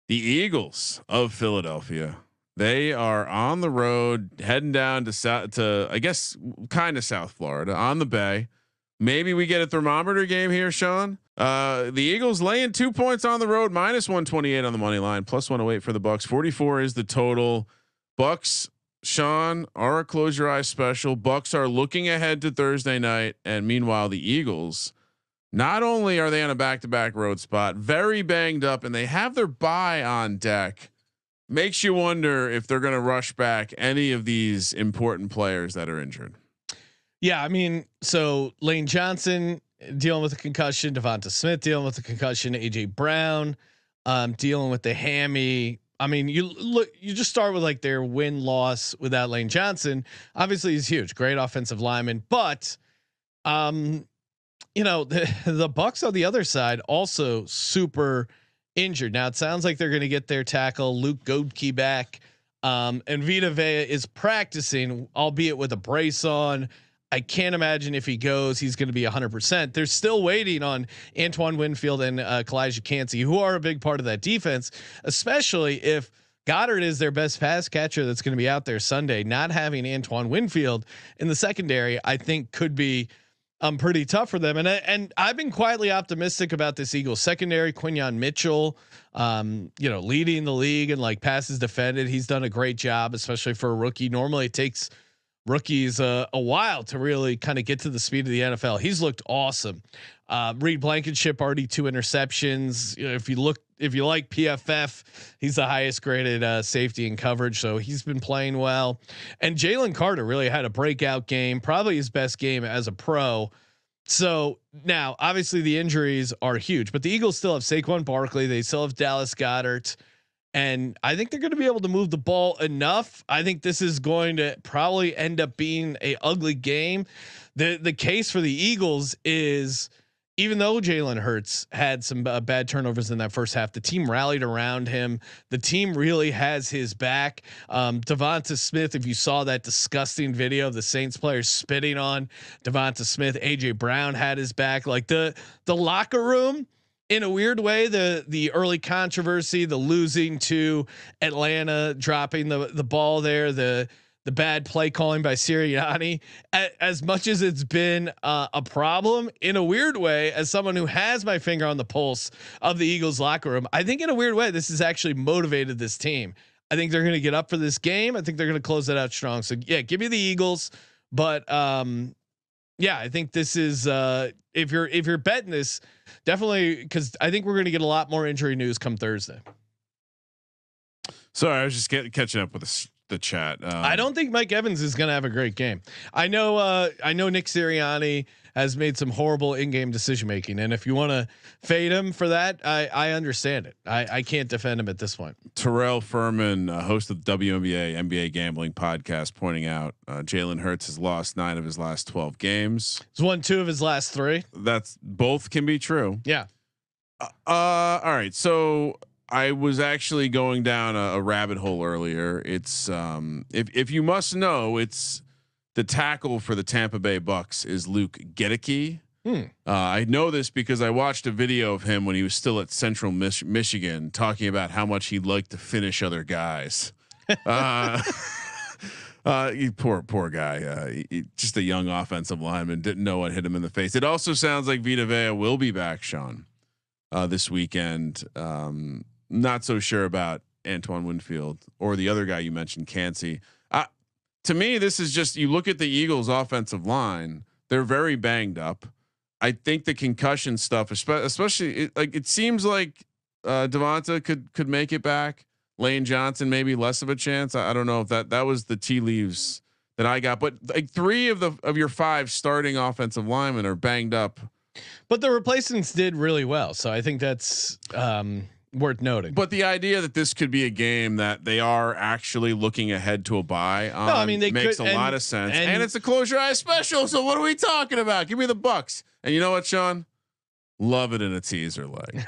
The Eagles of Philadelphia. They are on the road heading down to I guess kind of South Florida on the Bay. Maybe we get a thermometer game here, Sean. The Eagles laying 2 points on the road, -128 on the money line, +108 for the Bucks. 44 is the total. Bucks, Sean, are a close your eyes special. Bucks are looking ahead to Thursday night, and meanwhile the Eagles, not only are they on a back-to-back road spot, very banged up, and they have their bye on deck. Makes you wonder if they're going to rush back any of these important players that are injured. Yeah, I mean, so Lane Johnson dealing with a concussion, Devonta Smith dealing with a concussion, AJ Brown dealing with the hammy. I mean, you just start with like their win loss without Lane Johnson. Obviously, he's huge, great offensive lineman, but the Bucks on the other side also super injured. Now it sounds like they're going to get their tackle Luke Goedke back, and Vita Vea is practicing, albeit with a brace on. I can't imagine if he goes, he's going to be 100%. They're still waiting on Antoine Winfield and Kalijah Kancey, who are a big part of that defense, especially if Goddard is their best pass catcher that's going to be out there Sunday. Not having Antoine Winfield in the secondary, I think, could be pretty tough for them. And I've been quietly optimistic about this Eagles secondary. Quinyon Mitchell, leading the league and like passes defended. He's done a great job, especially for a rookie. Normally it takes rookies a while to really kind of get to the speed of the NFL. He's looked awesome. Reed Blankenship already 2 interceptions. If you like PFF, he's the highest graded safety in coverage, so he's been playing well. And Jalen Carter really had a breakout game, probably his best game as a pro. So now, obviously, the injuries are huge, but the Eagles still have Saquon Barkley. They still have Dallas Goedert. And I think they're going to be able to move the ball enough. I think this is going to probably end up being a ugly game. The case for the Eagles is, even though Jalen Hurts had some bad turnovers in that first half, the team rallied around him. The team really has his back. Devonta Smith, if you saw that disgusting video of the Saints players spitting on Devonta Smith, AJ Brown had his back. Like the locker room, in a weird way, the early controversy, the losing to Atlanta, dropping the ball there, the bad play calling by Sirianni, as much as it's been a problem, in a weird way, as someone who has my finger on the pulse of the Eagles locker room, I think in a weird way this has actually motivated this team. I think they're going to get up for this game. I think they're going to close it out strong. So yeah, give me the Eagles, but yeah, I think this is if you're betting this, definitely, because I think we're going to get a lot more injury news come Thursday. Sorry, I was just catching up with the chat. I don't think Mike Evans is going to have a great game. I know Nick Sirianni has made some horrible in-game decision making, and if you want to fade him for that, I understand it. I can't defend him at this point. Terrell Furman, host of the WNBA NBA gambling podcast, pointing out Jalen Hurts has lost 9 of his last 12 games. He's won 2 of his last 3. That's both can be true. Yeah. All right. So I was actually going down a rabbit hole earlier. It's if you must know, it's the tackle for the Tampa Bay Bucks is Luke Goedeke. I know this because I watched a video of him when he was still at Central Michigan, talking about how much he'd like to finish other guys. Poor guy. Just a young offensive lineman, didn't know what hit him in the face. It also sounds like Vita Vea will be back, Sean, this weekend. Not so sure about Antoine Winfield or the other guy you mentioned, Kancey. To me, this is just, you look at the Eagles offensive line, they're very banged up. I think the concussion stuff, especially it seems like Devonta could make it back. Lane Johnson, maybe less of a chance. I don't know if that was the tea leaves that I got, but like 3 of your 5 starting offensive linemen are banged up. But the replacements did really well. So I think that's, worth noting. But the idea that this could be a game that they are actually looking ahead to a bye on, no, I mean, makes a lot of sense. And it's a close your eyes special. So what are we talking about? Give me the Bucks. And you know what, Sean? Love it in a teaser leg.